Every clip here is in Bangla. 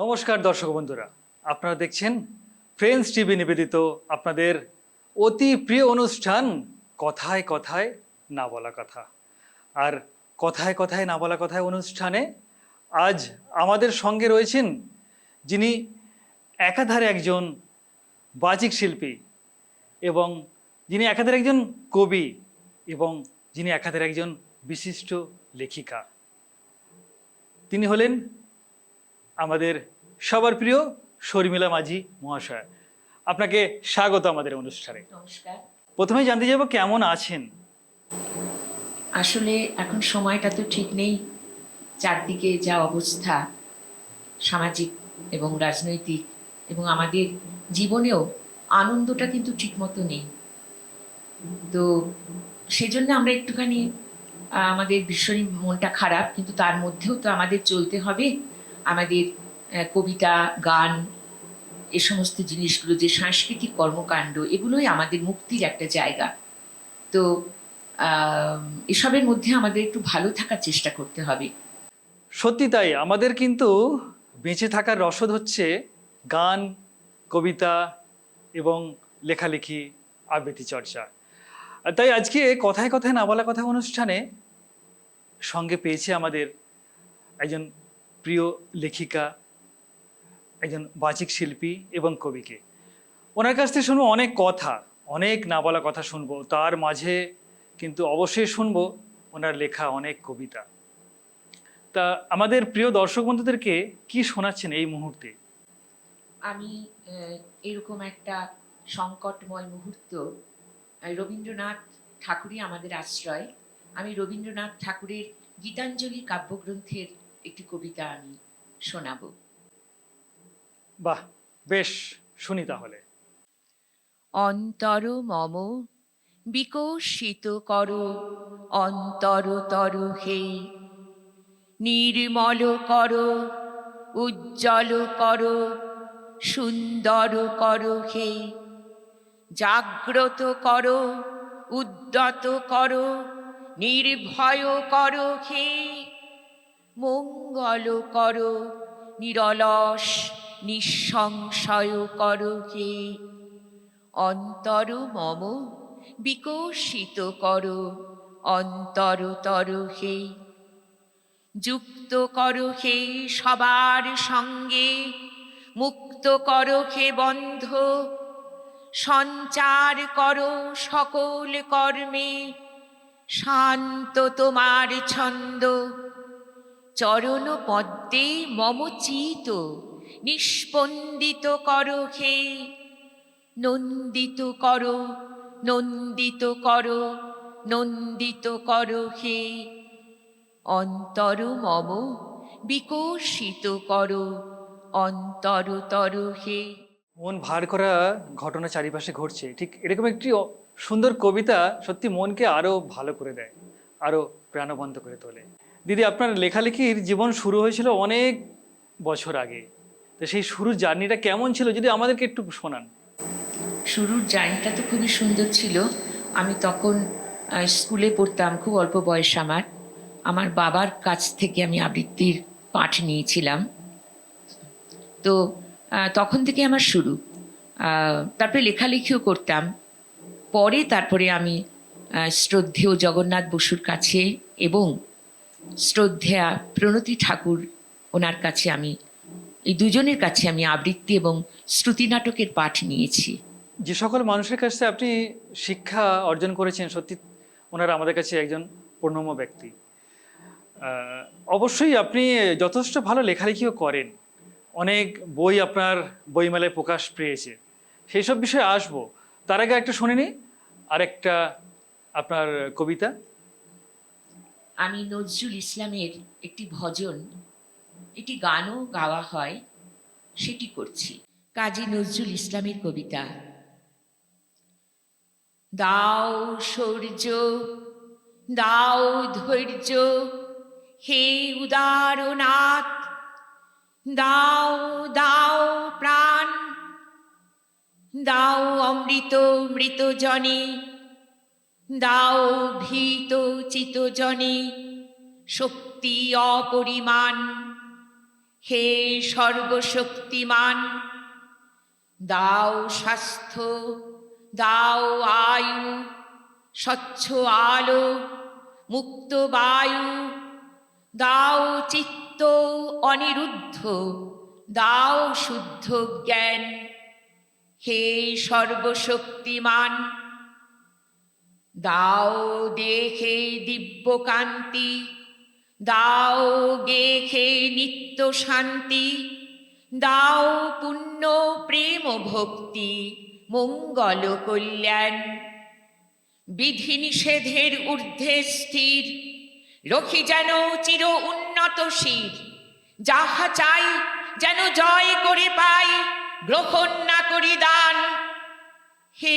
নমস্কার দর্শক বন্ধুরা, আপনারা দেখছেন ফ্রেন্ডস টিভি নিবেদিত আপনাদের অতি প্রিয় অনুষ্ঠান কথায় কথায় না বলা কথা। আর কথায় কথায় না বলা কথায় অনুষ্ঠানে আজ আমাদের সঙ্গে রয়েছেন যিনি একাধারে একজন বাচিক শিল্পী এবং যিনি একাধারে একজন কবি এবং যিনি একাধারে একজন বিশিষ্ট লেখিকা। তিনি হলেন আমাদের সবার প্রিয় শর্মিলা মাঝি মহাশয়। আপনাকে স্বাগত আমাদের অনুষ্ঠানে। নমস্কার। প্রথমেই জানতে যাব কেমন আছেন? আসলে এখন সময়টা তো ঠিক নেই, চারদিকে যা অবস্থা সামাজিক এবং রাজনৈতিক এবং আমাদের জীবনেও আনন্দটা কিন্তু ঠিকমতো নেই। তো সেজন্য আমরা একটুখানি আমাদের ভীষণই মনটা খারাপ, কিন্তু তার মধ্যেও তো আমাদের চলতে হবে। আমাদের কবিতা, গান, এ সমস্ত জিনিসগুলো, যে সাংস্কৃতিক কর্মকাণ্ড, এগুলোই আমাদের মুক্তির একটা জায়গা। তো এসবের মধ্যে আমাদের একটু ভালো থাকার চেষ্টা করতে হবে। সত্যি তাই, আমাদের কিন্তু বেঁচে থাকার রসদ হচ্ছে গান, কবিতা এবং লেখালেখি, আবৃত্তি চর্চা। আর তাই আজকে কথায় কথায় না বলা কথা অনুষ্ঠানে সঙ্গে পেয়েছে আমাদের একজন প্রিয় লেখিকা, একজন বাচিক শিল্পী এবং কবিকে। ওনার কাছ থেকে শুনবো অনেক কথা, অনেক না বলা কথা শুনবো। তার মাঝে কিন্তু অবশ্যই শুনবো ওনার লেখা অনেক কবিতা। তা আমাদের প্রিয় দর্শক বন্ধুদেরকে কি শোনাচ্ছেন এই মুহূর্তে? আমি এরকম একটা সংকটময় মুহূর্ত, রবীন্দ্রনাথ ঠাকুরই আমাদের আশ্রয়। আমি রবীন্দ্রনাথ ঠাকুরের গীতাঞ্জলি কাব্যগ্রন্থের একটি কবিতা আমি শোনাবো। বাহ, বেশ, শুনি তাহলে। অন্তর মম বিকশিত কর, অন্তরতর হে নির্মল কর, উজ্জ্বল কর, সুন্দর কর হে জাগ্রত কর, উদ্যত কর, নির্ভয় কর হে মঙ্গল কর, নিরলস নিঃসংশয় কর হে অন্তর মম বিকশিত কর, অন্তরতর হে যুক্ত কর হে সবার সঙ্গে, মুক্ত কর হে বন্ধ, সঞ্চার কর সকল কর্মে, শান্ত তোমার ছন্দ, চরণ পদ্মে মম চিত নিস্পন্দিত কর হে নন্দিত কর, নন্দিত কর, নন্দিত কর হে অন্তর মম বিকশিত কর, অন্তরতর হে। মন ভার করা ঘটনা চারিপাশে ঘটছে, ঠিক এরকম একটি সুন্দর কবিতা সত্যি মনকে আরো ভালো করে দেয়, আরো প্রাণবন্ত করে তোলে। দিদি, আপনার লেখালেখির জীবন শুরু হয়েছিল অনেক বছর আগে। তো সেই শুরুর জার্নিটা কেমন ছিল, যদি আমাদেরকে একটু শোনান। শুরুর জার্নিটা তো খুবই সুন্দর ছিল। আমি তখন স্কুলে পড়তাম, খুব অল্প বয়স আমার। আমার বাবার কাছ থেকে আমি আবৃত্তির পাঠ নিয়েছিলাম। তো তখন থেকে আমার শুরু। তারপরে লেখালেখিও করতাম। তারপরে আমি শ্রদ্ধেয় জগন্নাথ বসুর কাছে এবং শ্রদ্ধেয়া প্রণতি ঠাকুর, ওনার কাছে আমি, এই দুজনের কাছে আমি আবৃত্তি এবং শ্রুতি নাটকের পাঠ নিয়েছি। যে সকল মানুষের কাছে আপনি শিক্ষা অর্জন করেছেন, সত্যি ওনারা আমাদের কাছে একজন প্রণম্য ব্যক্তি। অবশ্যই আপনি যথেষ্ট ভালো লেখালেখিও করেন, অনেক বই আপনার বইমেলায় প্রকাশ পেয়েছে, সেই সব বিষয়ে আসবো। তার আগে একটা শুনে নিই আরেকটা আপনার কবিতা। আমি নজরুল ইসলামের একটি ভজন, এটি গানও গাওয়া হয়, সেটি করছি। কাজী নজরুল ইসলামের কবিতা। দাও শৌর্য, দাও ধৈর্য, হে উদারনাথ, দাও দাও প্রাণ, দাও অমৃত মৃত জনে, দাও ভীত চিত জনে শক্তি অপরিমাণ, হে সর্বশক্তিমান, দাও স্বাস্থ্য, দাও আয়ু, স্বচ্ছ আলো, মুক্ত বায়ু, দাও চিত্ত অনিরুদ্ধ, দাও শুদ্ধ জ্ঞান। হে সর্বশক্তিমান, দাও দেহে দিব্য কান্তি, দাও গেহে নিত্য শান্তি, দাও পুণ্য প্রেম ভক্তি মঙ্গল কল্যাণ। বিধি নিষেধের ঊর্ধ্বে স্থির, রখি যেন চির উন্নত শির। যাহা চাই যেন জয় করে পাই, গ্রহণ না করি দান। হে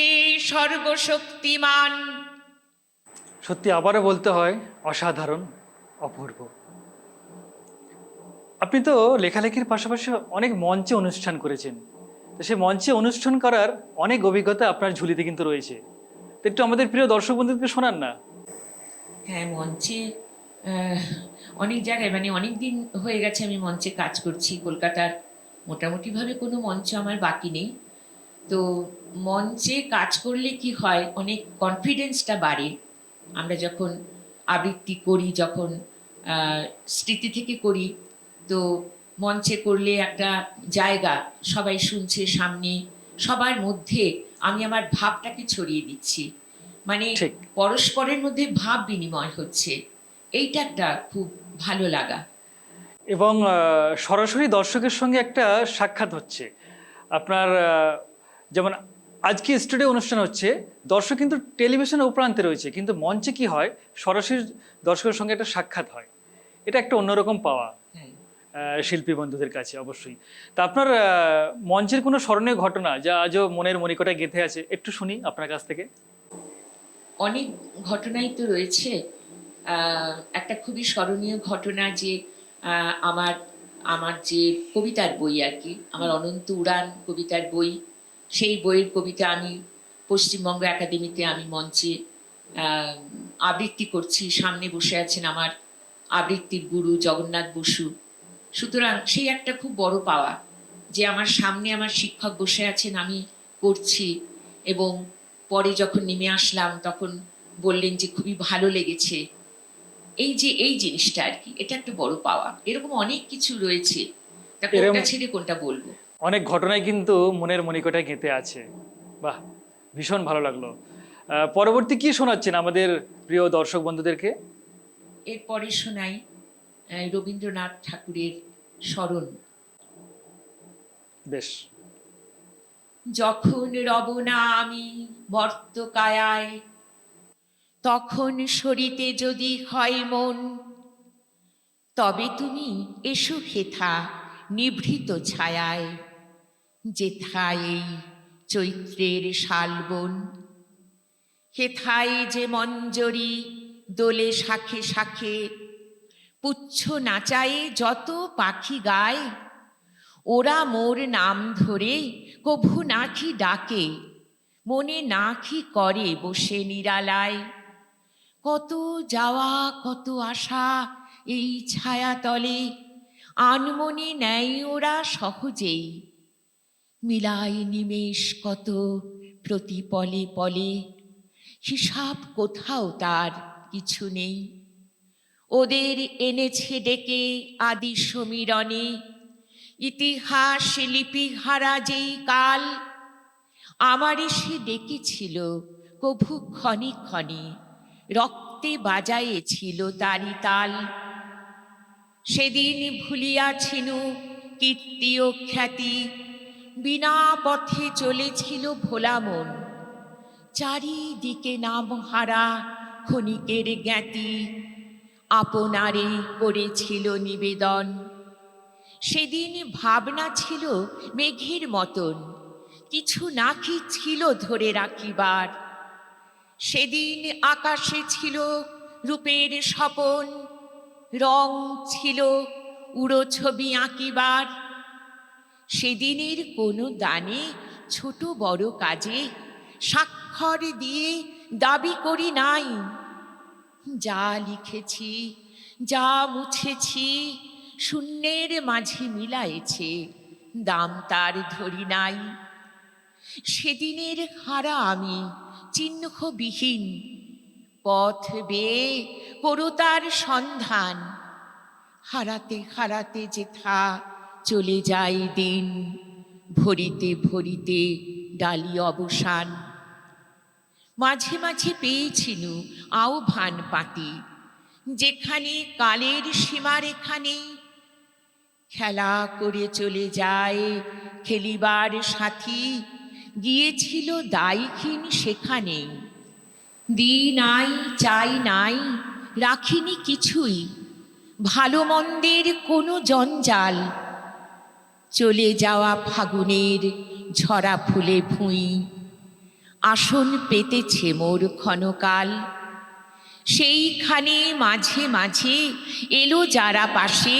সর্বশক্তিমান। সত্যি আবারও বলতে হয়, অসাধারণ, অপূর্ব। আপনি তো লেখালেখির পাশাপাশি অনেক মঞ্চে অনুষ্ঠান করেছেন, তো সেই মঞ্চে অনুষ্ঠান করার অনেক অভিজ্ঞতা আপনার ঝুলিতে কিন্তু রয়েছে। তো একটু আমাদের প্রিয় দর্শক বন্ধুদেরকে শোনান না। হ্যাঁ, মঞ্চে অনেক জায়গায়, মানে অনেক দিন হয়ে গেছে আমি মঞ্চে কাজ করছি। কলকাতার মোটামুটিভাবে কোনো মঞ্চ আমার বাকি নেই। তো মঞ্চে কাজ করলে কি হয়, অনেক কনফিডেন্সটা বাড়ে। আমরা যখন আবৃত্তি করি, যখন স্মৃতি থেকে করি, তো মঞ্চে করলে একটা জায়গা, সবাই শুনছে সামনে, সবার মধ্যে আমি আমার ভাবটাকে ছড়িয়ে দিচ্ছি, মানে ঠিক। পরস্পরের মধ্যে ভাব বিনিময় হচ্ছে। এইটা একটা খুব ভালো লাগা। এবং সরাসরি দর্শকের সঙ্গে একটা সাক্ষাৎ হচ্ছে আপনার। যেমন আজকে স্টুডিও অনুষ্ঠান হচ্ছে, দর্শক কিন্তু টেলিভিশনের উপরান্তে রয়েছে, কিন্তু মঞ্চে কি হয়, সরাসরি দর্শকের সঙ্গে একটা সাক্ষাৎ হয়। এটা একটা অন্যরকম পাওয়া হ্যাঁ, শিল্পী বন্ধুদের কাছে অবশ্যই। তা আপনার মঞ্চের কোনো স্মরণীয় ঘটনা যা আজও মনের মণিকোঠায় গেঁথে আছে, একটু শুনি আপনার কাছ থেকে। অনেক ঘটনাই তো রয়েছে। একটা খুবই স্মরণীয় ঘটনা যে আমার আমার যে কবিতার বই আর কি, আমার অনন্ত উড়ান কবিতার বই, সেই বইয়ের কবিতা আমি পশ্চিমবঙ্গ একাডেমিতে আমি মঞ্চে আবৃত্তি করছি। সামনে বসে আছেন আমার আবৃত্তির গুরু জগন্নাথ বসু। সুতরাং সেই একটা খুব বড় পাওয়া যে আমার সামনে আমার শিক্ষক বসে আছেন, আমি করছি, এবং পরে যখন নেমে আসলাম তখন বললেন যে খুবই ভালো লেগেছে। এই যে এই জিনিসটা আর কি, এটা একটা বড় পাওয়া। এরকম অনেক কিছু রয়েছে, তা কোনটা ছেড়ে কোনটা বলবো। অনেক ঘটনাই কিন্তু মনের মণিকোঠায় গেঁথে আছে। বাহ, ভীষণ ভালো লাগলো। পরবর্তী কি শোনাচ্ছেন আমাদের প্রিয় দর্শক বন্ধুদেরকে? এরপরে শোনাই রবীন্দ্রনাথ ঠাকুরের স্মরণ। বেশ। যখন রব না আমি মর্তকায়ায়, তখন সরিতে যদি হয় মন, তবে তুমি এসো হেথা নিভৃত ছায়ায়, যেথায় এই চৈত্রের শালবন। হেথায় যে মঞ্জরি দোলে শাখে শাখে, পুচ্ছ নাচায়ে যত পাখি গায়, ওরা মোর নাম ধরে কভু নাকি ডাকে, মনে নাকি করে বসে নিরালায়। কত যাওয়া কত আশা এই ছায়া তলে, আনমনে নেয় ওরা সহজেই। মিলায় নিমেষ কত প্রতি পলে পলে, হিসাব কোথাও তার কিছু নেই। ওদের এনেছে ডেকে আদি সমীরণে, ইতিহাস লিপি হারা যেই কাল। আমারে সে ডেকেছিল কভু ক্ষণে ক্ষণে, রক্তে বাজায়েছিল তারি তাল। সেদিন ভুলিয়াছিনু কীর্তি ও খ্যাতি, বিনা পথে চলেছিল ভোলা মন। চারিদিকে নাম হারা ক্ষণিকের জ্ঞাতি, আপনারে করেছিল নিবেদন। সেদিন ভাবনা ছিল মেঘের মতন, কিছু নাকি ছিল ধরে রাখিবার। সেদিন আকাশে ছিল রূপের স্বপন, রং ছিল উড়ো ছবি আঁকিবার। সেদিনের কোনো দানে ছোট বড় কাজে স্বাক্ষর দিয়ে দাবি করি নাই। যা লিখেছি যা মুছেছি শূন্যের মাঝে মিলায়েছে, দাম তার ধরি নাই। সেদিনের হারা আমি চিহ্নবিহীন, পথ বেয়ে করো তার সন্ধান। হারাতে হারাতে যেথা চলে যায় দিন, ভরিতে ভরিতে ডালি অবসান। মাঝে মাঝে পেয়েছিনু আহ্বান পাতি, যেখানে কালের সীমারেখা নেই। খেলা করে চলে যায় খেলিবার সাথী, গিয়েছিল দায়হীন সেখানে। দিই নাই চাই নাই রাখিনি কিছুই, ভালো মন্দের কোনো জঞ্জাল। চলে যাওয়া ফাগুনের ঝরা ফুলে ভুঁই, আসন পেতেছে মোর ক্ষণকাল। সেইখানে মাঝে মাঝে এলো যারা পাশে,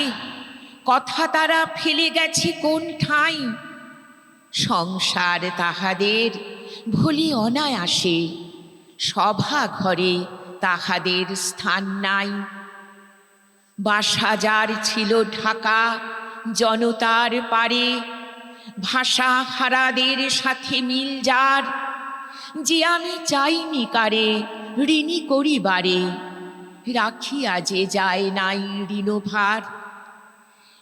কথা তারা ফেলে গেছে কোন ঠাঁই। সংসার তাহাদের ভুলি অনায়াসে, সভা ঘরে তাহাদের স্থান নাই। বাসা যার ছিল ঢাকা জনতার পারে, ভাষা হারাদের সাথে মিল যার। যে আমি চাইনি কারে ঋণী করিবারে, রাখিয়া যে যায় নাই ঋণভার।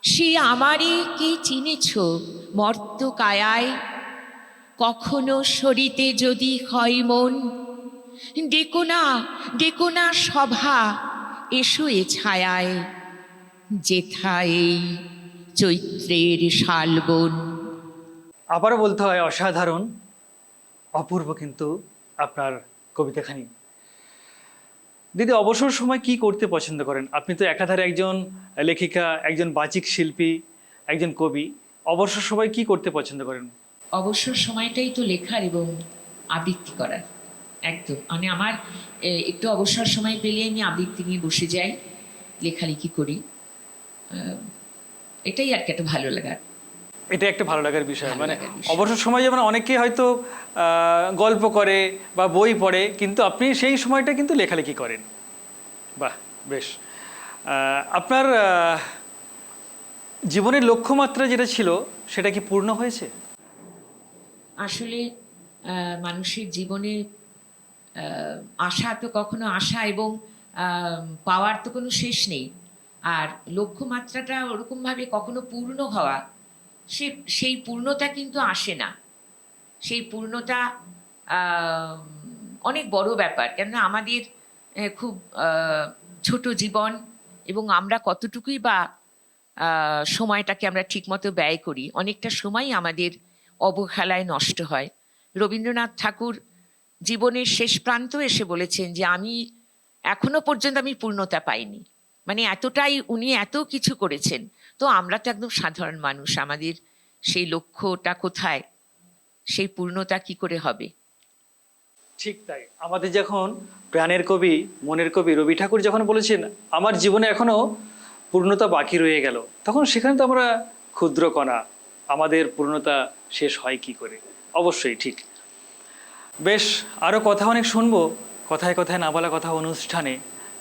সে আমারে কে চিনেছ মর্ত কায়ায়, কখনো সরিতে যদি হয় মন। ডেকো না সভা, এসো এ ছায়ায়, যেথা এই চৈত্রের শালবন। আবারও বলতে হয় অসাধারণ, অপূর্ব কিন্তু আপনার কবিতাখানি। দিদি, অবসর সময় কি করতে পছন্দ করেন? আপনি তো একাধারে একজন লেখিকা, একজন বাচিক শিল্পী, একজন কবি। অবসর সময় কি করতে পছন্দ করেন? অবসর সময়টাই তো লেখার এবং আবৃত্তি করার। একদম মানে আমার একটু অবসর সময় পেলে আমি আবৃত্তি নিয়ে বসে যাই, লেখালেখি করি। এটাই আর কি একটা ভালো লাগার। এটা একটা ভালো লাগার বিষয়। ভালো মানে লাগার বিষয়। অবসর সময় যেমন অনেকে হয়তো গল্প করে বা বই পড়ে, কিন্তু আপনি সেই সময়টা কিন্তু লেখালেখি করেন। বাহ, বেশ। আপনার জীবনের লক্ষ্যমাত্রা যেটা ছিল সেটা কি পূর্ণ হয়েছে? আসলে মানুষের জীবনে আশা তো কখনো আশা এবং পাওয়ার তো কোনো শেষ নেই। আর লক্ষ্যমাত্রাটা ওরকমভাবে কখনো পূর্ণ হওয়া, সেই পূর্ণতা কিন্তু আসে না। সেই পূর্ণতা অনেক বড় ব্যাপার, কেননা আমাদের খুব ছোট জীবন, এবং আমরা কতটুকুই বা সময়টাকে আমরা ঠিকমতো ব্যয় করি। অনেকটা সময় আমাদের অবহেলায় নষ্ট হয়। রবীন্দ্রনাথ ঠাকুর জীবনের শেষ প্রান্ত এসে বলেছেন যে আমি এখনো পর্যন্ত আমি পূর্ণতা পাইনি। মানে এতটাই উনি এত কিছু করেছেন। তো আমরা তো একদম সাধারণ মানুষ, আমাদের সেই লক্ষ্যটা কোথায়, সেই পূর্ণতা কি করে হবে? ঠিক তাই। আমাদের যখন প্রাণের কবি, মনের কবি রবি ঠাকুর যখন বলেছেন আমার জীবনে এখনো পূর্ণতা বাকি রয়ে গেল, তখন সেখানে তো আমরা ক্ষুদ্র কণা, আমাদের পূর্ণতা শেষ হয় কি করে? অবশ্যই ঠিক। বেশ, আরও কথা অনেক শুনবো কথায় কথায় না বলা কথা অনুষ্ঠানে।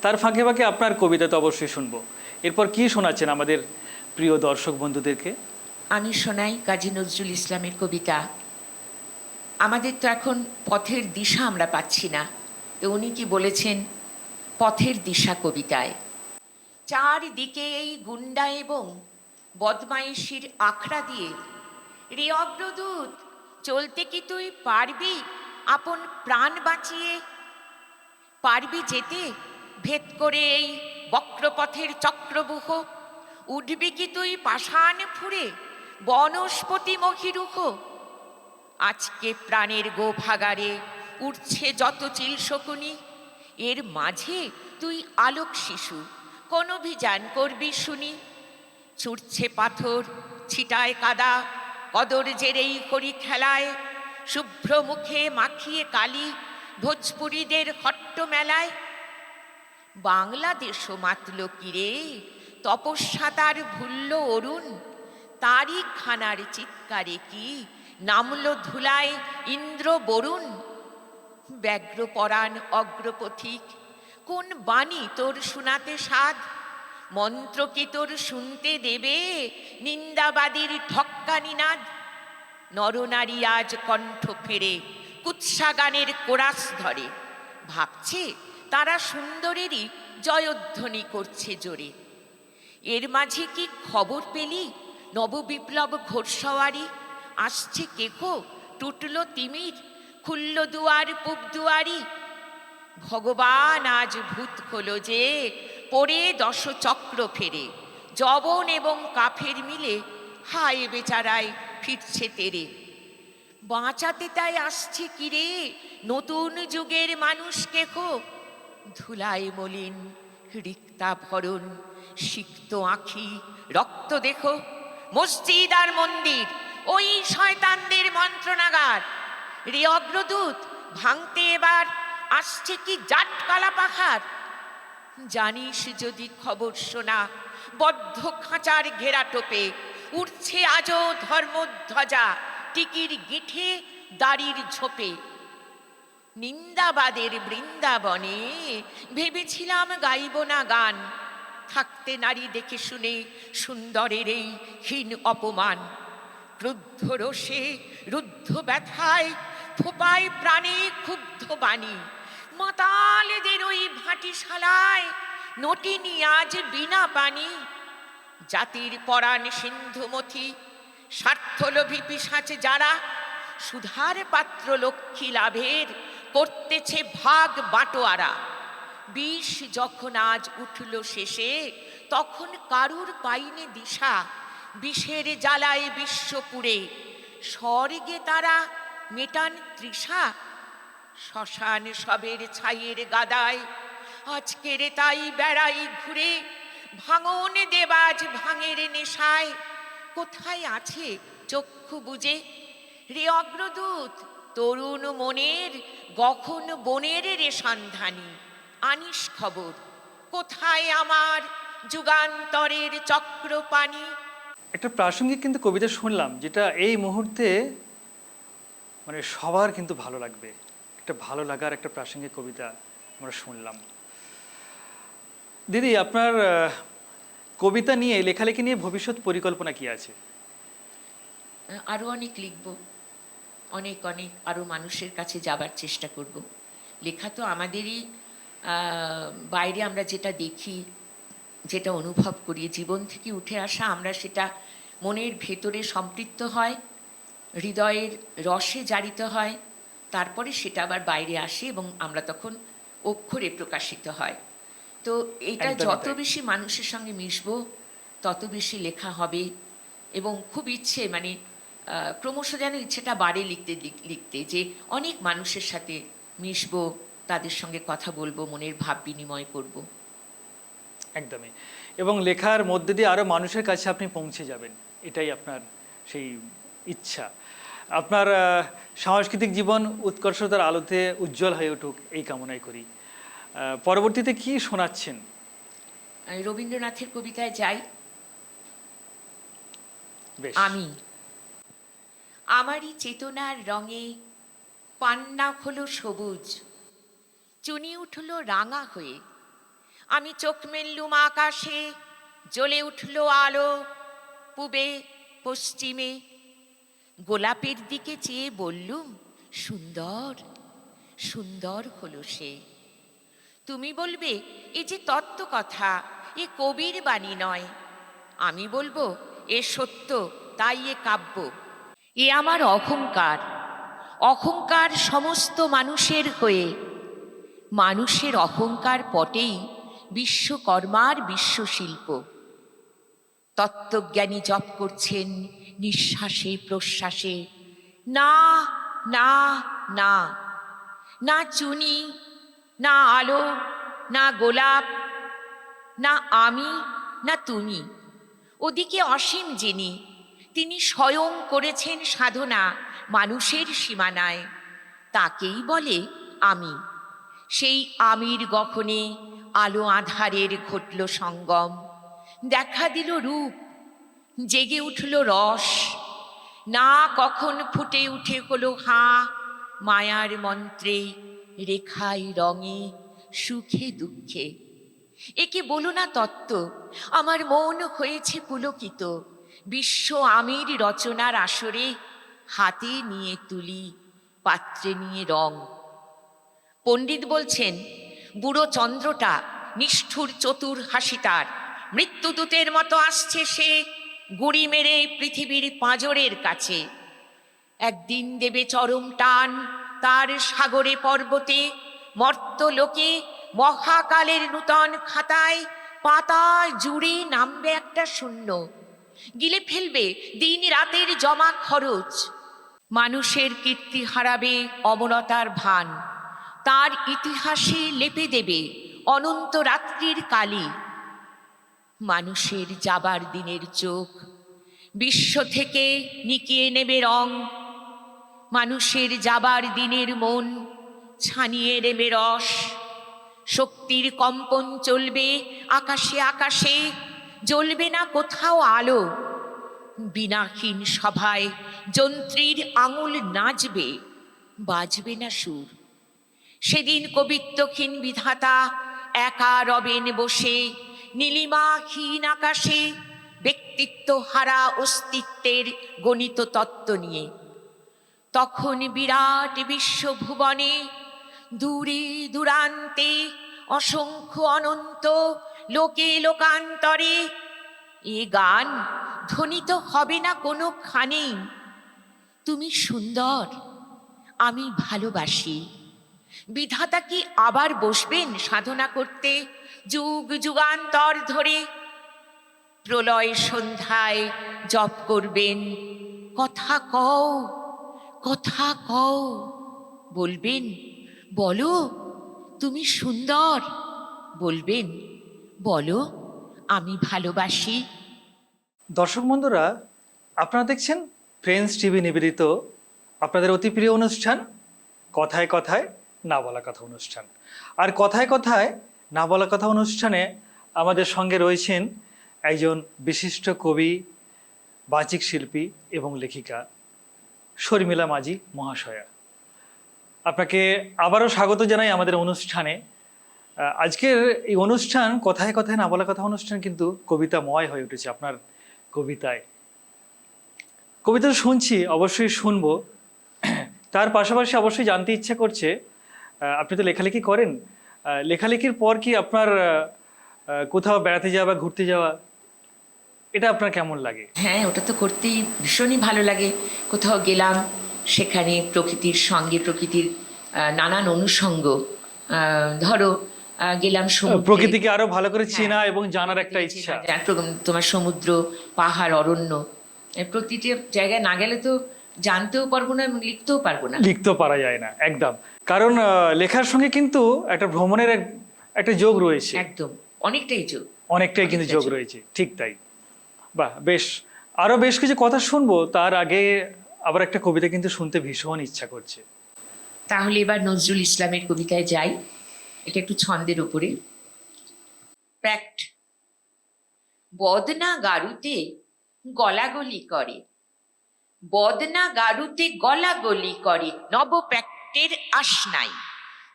তার ফাঁকে ফাঁকে আপনার কবিতা তো অবশ্যই শুনবো। এরপর কি শোনাচ্ছেন আমাদের প্রিয় দর্শক বন্ধুদেরকে? আমি শোনাই কাজী নজরুল ইসলামের কবিতা। আমাদের তো এখন পথের দিশা আমরা পাচ্ছি না, তো উনি কি বলেছেন পথের দিশা কবিতায়? চারদিকে এই গুন্ডা এবং বদমাইশির আখড়া দিয়ে, রে অগ্রদূত চলতে কি তুই পারবি আপন প্রাণ বাঁচিয়ে? পারবি যেতে ভেদ করে এই বক্রপথের চক্রবুহ? উঠবি কি তুই পাষাণ ফুঁড়ে বনস্পতি মহিরুহ? আজকে প্রাণের গোভাগারে উঠছে যত চিল শকুনি, এর মাঝে তুই আলোক শিশু কোন অভিযান করবি শুনি? ছুটছে পাথর ছিটায় কাদা কদর জেরেই করি খেলায়, শুভ্র মুখে মাখিয়ে কালি ভোজপুরীদের হট্ট মেলায়। বাংলাদেশও মাতল কিরে তপস্যা তার ভুলল অরুণ, তারই খানার চিৎকারে কি নামল ধুলায় ইন্দ্র বরুণ? ব্যগ্র পরাণ অগ্রপথিক কোন বাণী তোর শোনাতে সাধ? মন্ত্র কি তোর শুনতে দেবে নিন্দাবাদীর ঠক্কানি নাদ? নরনারী আজ কণ্ঠ ফেরে কুৎসা গানের কোরাস ধরে, ভাবছে তারা সুন্দরেরই জয়ধ্বনি করছে জোরে। এর মাঝে কি খবর পেলি নববিপ্লব ঘোড়সওয়ারি আসছে কেকো, টুটল তিমির, খুলল দুয়ার পূব দুয়ারি। ভগবান আজ ভূত হলো যে পড়ে দশ চক্র ফেরে, যবন এবং কাফের মিলে হায় বেচারায় ফিরছে তেরে। বাঁচাতে তাই আসছে কিরে নতুন যুগের মানুষ কেকো, ধুলায় মলিন রিক্তা ভরণ, সিক্ত আঁখি রক্ত দেখো। মসজিদ আর মন্দির ওই শয়তানদের মন্ত্রণাগার, রে অগ্রদূত ভাঙতে এবার আসছে কি জাটকালা পাখার। জানিস যদি খবর শোনা বদ্ধ খাঁচার ঘেরা টোপে, উঠছে আজও ধর্মধ্বজা টিকির গিঠে দাড়ির ঝোপে। নিন্দাবাদের বৃন্দাবনে ভেবেছিলাম গাইব না গান, থাকতে নারী দেখে শুনে সুন্দরের এই হীন অপমান। ক্রুদ্ধ রোষে রুদ্ধ ব্যথায় ফোপায় প্রাণে ক্ষুব্ধ বাণী, মাতালেদের ওই ভাটিশালায় নটিনি আজ বিনা পানি। জাতির পরাণ সিন্ধুমথি স্বার্থলোভী পিশাচ যারা, সুধার পাত্র লক্ষ্মী লাভের করতেছে ভাগ বাটোয়ারা। বিষ যখন আজ উঠল শেষে তখন কারুর পাইনে দিশা, বিষের জ্বালায় বিশ্বপুরে স্বর্গে তারা মেটান তৃষা। শ্মশান সবের ছাইয়ের গাদায় আজকের তাই বেড়াই ঘুরে, ভাঙন দেবাজ ভাঙের নেশায় কোথায় আছে চক্ষু বুজে। রে অগ্রদূত তরুণ মনের গখন বনের রে সন্ধানী, আনিস খবর কোথায় আমার যুগান্তরের চক্রপাণি। একটা প্রাসঙ্গিক কিন্তু কবিতা শুনলাম, যেটা এই মুহূর্তে মানে সবার কিন্তু ভালো লাগবে। একটা ভালো লাগার একটা প্রাসঙ্গিক কবিতা আমরা শুনলাম। দিদি, আপনার কবিতা নিয়ে, লেখালেখি নিয়ে ভবিষ্যৎ পরিকল্পনা কি আছে? আরও অনেক লিখব, অনেক অনেক আরও মানুষের কাছে যাবার চেষ্টা করব। লেখা তো আমাদেরই, বাইরে আমরা যেটা দেখি, যেটা অনুভব করি, জীবন থেকে উঠে আসা, আমরা সেটা মনের ভেতরে সম্পৃক্ত হয়, হৃদয়ের রসে জারিত হয়, তারপরে সেটা আবার বাইরে আসে এবং আমরা তখন অক্ষরে প্রকাশিত হয়। তো এটা যত বেশি মানুষের সঙ্গে মিশবো তত বেশি লেখা হবে। এবং খুব ইচ্ছে, মানে ক্রমশ যেন ইচ্ছেটা বাড়ে লিখতে লিখতে, যে অনেক মানুষের সাথে মিশবো, তাদের সঙ্গে কথা বলবো, মনের ভাব বিনিময় করব। একদমই। এবং লেখার মধ্যে দিয়ে আরও মানুষের কাছে আপনি পৌঁছে যাবেন, এটাই আপনার সেই ইচ্ছা। আপনার সাংস্কৃতিক জীবন উৎকর্ষতার আলোতে উজ্জ্বল হয়ে উঠুক, এই কামনাই করি। পরবর্তীতে কি শোনাচ্ছেন? রবীন্দ্রনাথের কবিতায় যাই। আমি আমারই চেতনার রঙে পান্না হলো সবুজ, চুনি উঠল রাঙা হয়ে। আমি চোখ মেললুম আকাশে, জ্বলে উঠল আলো পূবে পশ্চিমে। গোলাপের দিকে চেয়ে বললুম, সুন্দর সুন্দর হলো সে। তুমি বলবে এ যে তত্ত্ব কথা, এ কবির বাণী নয়। আমি বলবো এ সত্য, তাই এ কাব্য। এ আমার অহংকার, অহংকার সমস্ত মানুষের হয়ে। মানুষের অহংকার পটেই বিশ্বকর্মার বিশ্বশিল্প। তত্ত্বজ্ঞানী জপ করছেন নিঃশ্বাসে প্রশ্বাসে, না না না, না চুনি, না আলো, না গোলাপ, না আমি, না তুমি। ওদিকে অসীম যিনি, তিনি স্বয়ং করেছেন সাধনা মানুষের সীমানায়, তাকেই বলে আমি। সেই আমির গহনে আলো আধারের ঘটল সঙ্গম, দেখা দিল রূপ, জেগে উঠল রস। না কখন ফুটে উঠে হলো হাঁ, মায়ার মন্ত্রে, রেখায় রঙে, সুখে দুঃখে। একে বলো না তত্ত্ব, আমার মন হয়েছে পুলকিত। বিশ্ব আমির রচনার আসরে হাতে নিয়ে তুলি, পাত্রে নিয়ে রং। পণ্ডিত বলছেন বুড়ো চন্দ্রটা নিষ্ঠুর চতুর হাসি তার, মৃত্যুদূতের মতো আসছে সে গুড়ি মেরে পৃথিবীর পাঁজরের কাছে। একদিন দেবে চরম টান তার সাগরে পর্বতে, মর্তলোকে মহাকালের নূতন খাতায় পাতা জুড়ে নামবে একটা শূন্য, গিলে ফেলবে দিন রাতের জমা খরচ। মানুষের কীর্তি হারাবে অমরতার ভান, তার ইতিহাসে লেপে দেবে অনন্ত রাত্রির কালি। মানুষের যাবার দিনের চোখ বিশ্ব থেকে নিকিয়ে নেবে রং, মানুষের যাবার দিনের মন ছানিয়ে নেবে রস। শক্তির কম্পন চলবে আকাশে আকাশে, জ্বলবে না কোথাও আলো। বিনাহীন সভায় যন্ত্রীর আঙুল নাচবে, বাজবে না সুর। সেদিন কবিত্বহীন বিধাতা একা রবেন বসে নীলিমাহীন আকাশে, ব্যক্তিত্ব হারা অস্তিত্বের গণিত তত্ত্ব নিয়ে। তখন বিরাট বিশ্বভুবনে দূরে দূরান্তে অসংখ্য অনন্ত লোকে লোকান্তরে এ গান ধ্বনিত হবে না কোনোখানেই। তুমি সুন্দর, আমি ভালোবাসি। বিধাতা কি আবার বসবেন সাধনা করতে যুগ যুগান্তর ধরে? প্রলয় সন্ধ্যায় জপ করবেন, কথা কও, কথা কও। বলবেন বলো তুমি সুন্দর, বলবেন বলো আমি ভালোবাসি। দর্শক বন্ধুরা, আপনারা দেখছেন ফ্রেন্ডস টিভি নিবেদিত আপনাদের অতি প্রিয় অনুষ্ঠান কথায় কথায় না বলা কথা অনুষ্ঠান। আর কথায় কথায় না বলা কথা অনুষ্ঠানে আমাদের সঙ্গে রয়েছেন একজন বিশিষ্ট কবি, বাচিক শিল্পী এবং লেখিকা শর্মিলা মাঝি মহাশয়া। আপনাকে আবারও স্বাগত জানাই আমাদের অনুষ্ঠানে। আজকের এই অনুষ্ঠান কথায় কথায় না বলা কথা অনুষ্ঠান কিন্তু কবিতাময় হয়ে উঠেছে। আপনার কবিতায় কবিতা শুনছি, অবশ্যই শুনবো, তার পাশাপাশি অবশ্যই জানতে ইচ্ছা করছে আপনি তো লেখালেখি করেন, লেখালেখির পর কি আপনার কোথাও বেড়াতে যাওয়া বা ঘুরতে যাওয়া এটা আপনার কেমন লাগে? হ্যাঁ, ওটা তো করতেই ভীষণই ভালো লাগে। কোথাও গেলাম, সেখানে প্রকৃতির সঙ্গে প্রকৃতির নানান অনুষঙ্গ, ধরো গেলাম সমুদ্রে, প্রকৃতিকে আরো ভালো করে চেনা এবং জানার একটা ইচ্ছা। তোমার সমুদ্র, পাহাড়, অরণ্য, প্রতিটি জায়গায় না গেলে তো জানতেও পারবো না এবং লিখতেও পারবো না। লিখতেও পারা যায় না একদম, কারণ লেখার সঙ্গে কিন্তু একটা ভ্রমণের একটা যোগ রয়েছে। একদম, অনেকটাই যোগ, অনেকটাই কিন্তু যোগ রয়েছে, ঠিক তাই। বাহ, বেশ, আরো বেশ কিছু কথা শুনবো, তার আগে আবার একটা কবিতা কিন্তু শুনতে ভীষণ ইচ্ছা করছে। তাহলে এবার নজরুল ইসলামের কবিতায় যাই। এটা একটু ছন্দের উপরে। প্যাক্ট। বদনা গারুতে গলাগলি করে, বদনা গারুতে গলাগলি করে, নব প্যাক্টের আশ নাই।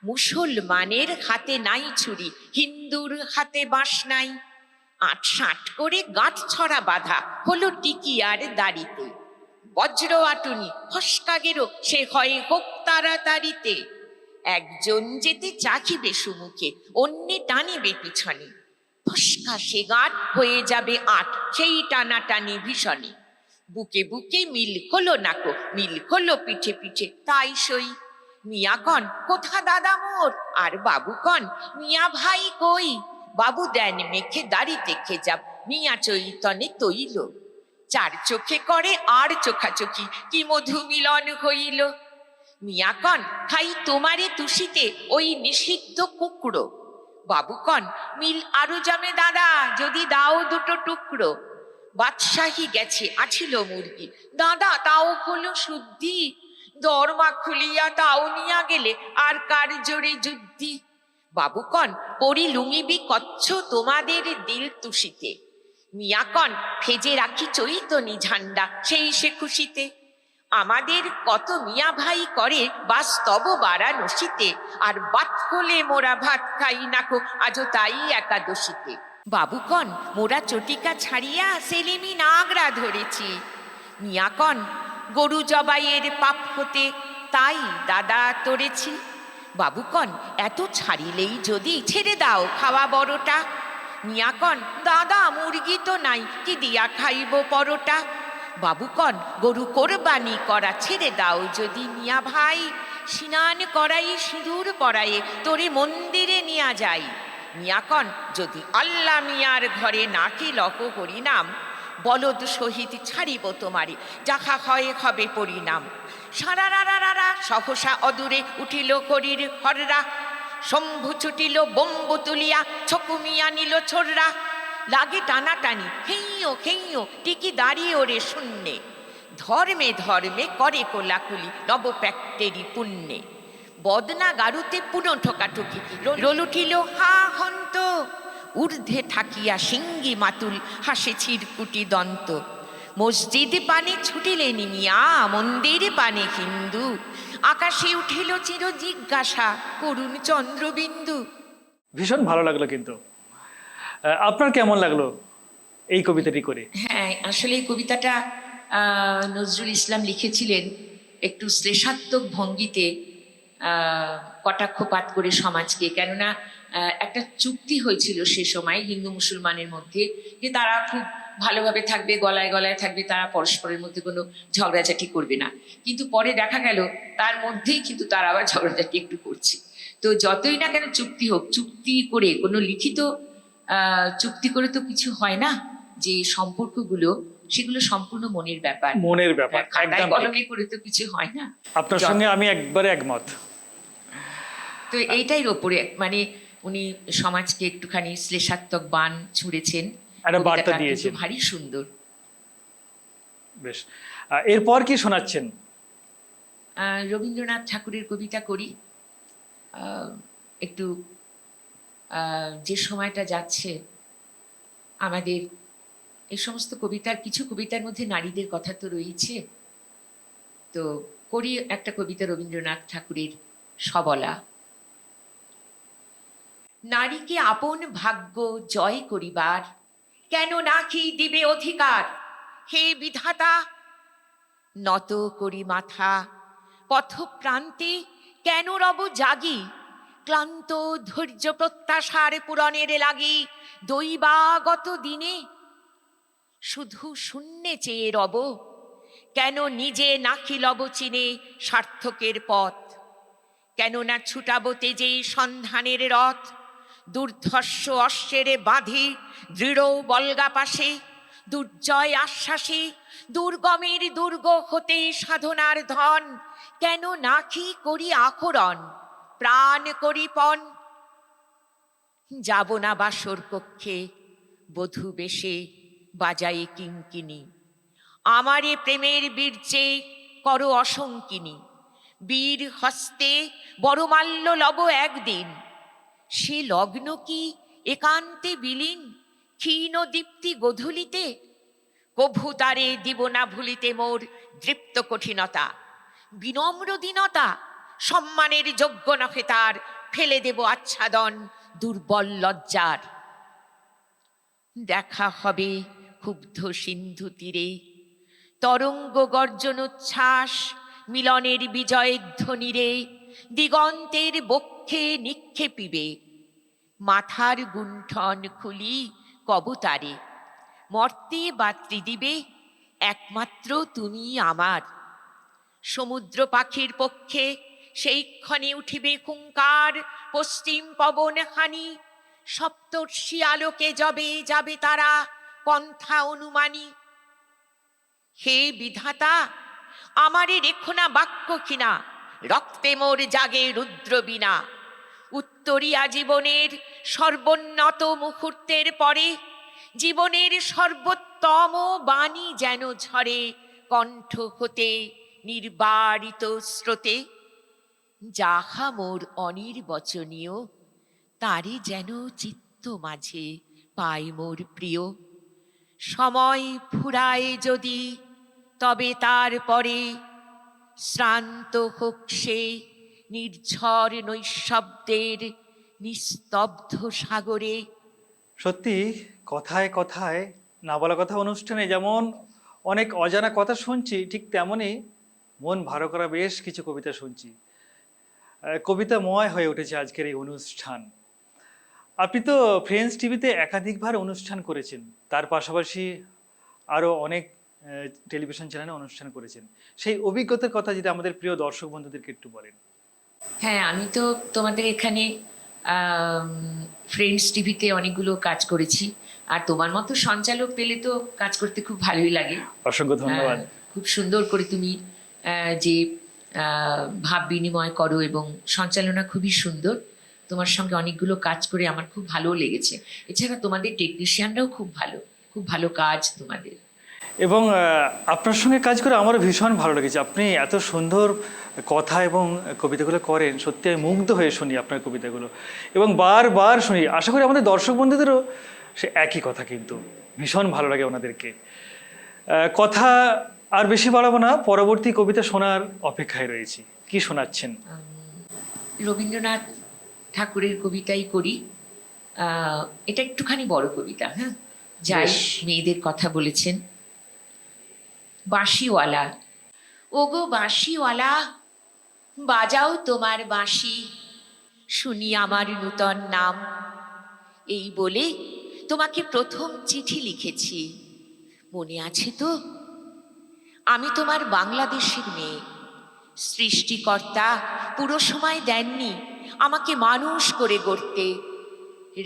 মুসলমানের হাতে নাই ছুরি, হিন্দুর হাতে বাঁশ নাই। আট ষাট করে গাঁট ছড়া বাঁধা হলো টিকিয়ার দাড়িতে। বজ্র আটুনি ফসকা গেরো সে হয় হোক তাড়াতাড়িতে। একজন যেতে চাখিবে সুমুখে, অন্যে টানিবে পিছনে। ফসকা সে গাঁট হয়ে যাবে আট, সেই টানাটানি ভীষণে। বুকে বুকে মিল হলো নাকো, মিল হলো পিঠে পিঠে, তাই সই। মিয়া কন কোথা দাদা মোর, আর বাবু কন মিয়া ভাই কই। বাবু দেন মেখে দাড়িতে খেজাব, মিয়া চৈতনে তৈল। চার চোখে করে আর চোখাচোখি, কি মধু মিলন হইল। মিয়া কন খাই তোমারে তুষিতে ওই নিষিদ্ধ কুকড়ো। বাবু কন মিল আরো জমে দাদা, যদি দাও দুটো টুকরো। বাদশাহী গেছে আছিল মুরগি, দাদা তাও হলো শুদ্ধি। দরমা খুলিয়া তাও নিয়া গেলে আর কার জোরে যুদ্ধি। বাবু কন পরি লুঙিবি কচ্ছ তোমাদের দিল তুষিতে। মিয়া কন ফেজে রাখি চৈতনি ঝান্ডা সেই সে খুশিতে। আমাদের কত মিয়া ভাই করে বাস্তব বারাণসীতে, আর বাত হলে মোরা ভাত খাই নাকো আজও তাই একাদশীতে। বাবুকন মোরা চটিকা ছাড়িয়া সেলিমি নাগরা ধরেছি, মিয়াকন গরু জবাইয়ের পাপ হতে তাই দাদা তরেছি। বাবুকন এত ছাড়িলেই যদি ছেড়ে দাও খাওয়া বড়টা, মিয়াকন দাদা মুরগি তো নাই কি দিয়া খাইব পরোটা। বাবুকন গরু কোরবানি করা ছেড়ে দাও যদি মিয়া ভাই, স্নান করাই সিঁদুর পরায়ে তোরে মন্দিরে নিয়া যাই। মিয়াকন যদি আল্লাহ মিয়ার ঘরে নাকি লহ হরিনাম, বলদ সহিত ছাড়িব তোমারে যাহা হয় হবে পরিণাম। সারারারারা সহসা অদূরে উঠিল করির হররা, শম্ভু ছুটিল বম্বু তুলিয়া ছকুমিয়া নিল ছোড়রা। লাগে টানাটানি হেইও হেইও টিকি দাঁড়িয়ে ওরে শূন্যে, ধর্মে ধর্মে করে কোলাকুলি নবপ্যাক্টেরি পুণ্যে। বদনা গারুতে পুনঃ ঠোকাঠুকি রোল উঠিল হা হন্ত, ঊর্ধ্বে থাকিয়া সিঙ্গি মাতুল হাসে চিরকুটি দন্ত। মসজিদ পানে ছুটিলেনি মিয়া মন্দির পানে হিন্দু, আকাশে উঠিল চির জিজ্ঞাসা করুণ চন্দ্রবিন্দু। ভীষণ ভালো লাগলো। কিন্তু আপনার কেমন লাগলো এই কবিতাটি করে? হ্যাঁ, আসলে এই কবিতাটা নজরুল ইসলাম লিখেছিলেন একটু শ্লেষাত্মক ভঙ্গিতে, কটাক্ষপাত করে সমাজকে। কেননা একটা চুক্তি হয়েছিল সে সময় হিন্দু মুসলমানের মধ্যে যে তারা খুব ভালোভাবে থাকবে, গলায় গলায় থাকবে, তারা পরস্পরের মধ্যে কোনো ঝগড়াঝাটি করবে না। কিন্তু পরে দেখা গেল তার মধ্যেই কিন্তু তারা আবার ঝগড়াঝাটি একটু করছে। তো যতই না কেন চুক্তি হোক, চুক্তি করে কোনো লিখিত চুক্তি করে তো কিছু হয় না, যে সম্পর্কগুলো সেগুলো সম্পূর্ণ মনের ব্যাপার, মনের ব্যাপার, খাতায় কলমে করে তো কিছু হয় না। আপনার সঙ্গে আমি একবারে একমত। তো এইটার ওপরে মানে উনি সমাজকে একটুখানি শ্লেষাত্মক বাণ ছুঁড়েছেন, একটা বার্তা দিয়েছেন, ভারী সুন্দর। বেশ, এরপর কি শোনাচ্ছেন? রবীন্দ্রনাথ ঠাকুরের কবিতা করি একটু। যে সময়টা যাচ্ছে আমাদের, এই সমস্ত কবিতার কিছু কবিতার মধ্যে নারীদের কথা তো রয়েছে, তো করি একটা কবিতা রবীন্দ্রনাথ ঠাকুরের সবলা। নারীকে আপন ভাগ্য জয় করিবার কেন নাকি দিবে অধিকার, হে বিধাতা নত করি মাথা পথপ্রান্তে কেন রব জাগি, ক্লান্ত ধৈর্য প্রত্যাশার পূরণের লাগি দৈবাগত দিনে শুধু শূন্যে চেয়ে রব, কেন নিজে নাকি লব চিনে সার্থকের পথ, কেন না ছুটাবো তেজে সন্ধানের রথ, দুর্ধর্ষ অশ্বেরে বাঁধি দৃঢ় বলগা পাশে, দুর্জয় আশ্বাসে দুর্গমের দুর্গ হতে সাধনার ধন, কেন নাকি করি আখরণ প্রাণ করি পণ। যাব না বাসর কক্ষে বধূ বেশে বাজায়ে কিঙ্কিনি, আমারে প্রেমের বীর্যে করো অসঙ্কিনী, বীর হস্তে বড়মাল্য লব একদিন, সে লগ্ন কি একান্তে বিলীন ক্ষীণ দীপ্তি গোধূলিতে, কভু তারে দিব না ভুলিতে মোর দৃপ্ত কঠিনতা, বিনম্র দীনতা সম্মানের যোগ্য নহে তার, ফেলে দেব আচ্ছাদন দুর্বল লজ্জার। দেখা হবে ক্ষুব্ধ সিন্ধু তীরে তরঙ্গ গর্জনোচ্ছ্বাস, মিলনের বিজয়ের ধ্বনিরে দিগন্তের বক্ষে নিক্ষেপিবে, মাথার গুণ্ঠন খুলি কবতারে, মর্তে বা ত্রিদিবে একমাত্র তুমি আমার। সমুদ্র পাখির পক্ষে সেই ক্ষণে উঠিবে হুঙ্কার, পশ্চিম পবন হানি সপ্তর্ষি আলোকে যবে যাবে তারা পন্থা অনুমানী। হে বিধাতা আমারে রেখো না বাক্য কিনা, রক্তে মোর জাগে রুদ্র বিনা, উত্তরিয়া জীবনের সর্বোন্নত মুহূর্তের পরে জীবনের সর্বোত্তম বাণী যেন ঝরে কণ্ঠ হতে নির্বারিত স্রোতে, যাহা মোর অনির্বচনীয় তারে যেন চিত্ত মাঝে পাই মোর প্রিয়। সময় ফুরায় যদি তবে তার পরে শ্রান্ত হোক সে নির্ঝর নৈশব্দের নিস্তব্ধ সাগরে। সত্যি কথায় কথায় না বলা কথা অনুষ্ঠানে যেমন অনেক অজানা কথা শুনছি, ঠিক তেমনই মন ভালো করা বেশ কিছু কবিতা শুনছি। কবিতাময় হয়ে উঠেছে আজকের এই অনুষ্ঠান। আপনি তো ফ্রেন্ডস টিভিতে একাধিকবার অনুষ্ঠান করেছেন, তার পাশাপাশি আরও অনেক টেলিভিশন চ্যানেলে অনুষ্ঠান করেছেন। সেই অভিজ্ঞতার কথা যদি আমাদের প্রিয় দর্শক বন্ধুদেরকে একটু বলেন। হ্যাঁ, আমি তো তোমাদের এখানে ফ্রেন্ডস টিভিতে অনেকগুলো কাজ করেছি। আর তোমার মতো সঞ্চালক পেলে তো কাজ করতে খুব ভালোই লাগে। অসংখ্য ধন্যবাদ। খুব সুন্দর করে তুমি যে ভাব বিনিময় করো এবং সঞ্চালনা খুবই সুন্দর। তোমার সঙ্গে অনেকগুলো কাজ করে আমার খুব ভালো লেগেছে। এছাড়া তোমাদের টেকনিশিয়ানরাও খুব ভালো কাজ তোমাদের। এবং আপনার সঙ্গে কাজ করে আমারও ভীষণ ভালো লেগেছে। আপনি এত সুন্দর কথা এবং কবিতাগুলো করেন, সত্যি আমি মুগ্ধ হয়ে শুনি আপনার কবিতাগুলো এবং বারবার শুনি। আশা করি আমাদের দর্শক বন্ধুদেরও সে একই কথা, কিন্তু ভীষণ ভালো লাগে ওনাদেরকে। কথা আর বেশি বাড়াবো না, পরবর্তী কবিতা শোনার অপেক্ষায় রয়েছি। কি শোনাচ্ছেন? রবীন্দ্রনাথ ঠাকুরের কবিতাই করি। এটা একটুখানি বড় কবিতা। হ্যাঁ, যাই মেয়েদের কথা বলেছেন। বাঁশিওয়ালা। ওগো বাঁশিওয়ালা, বাজাও তোমার বাঁশি, শুনি আমার নূতন নাম। এই বলে তোমাকে প্রথম চিঠি লিখেছি, মনে আছে তো? আমি তোমার বাংলাদেশের মেয়ে। সৃষ্টিকর্তা পুরো সময় দেননি আমাকে মানুষ করে গড়তে,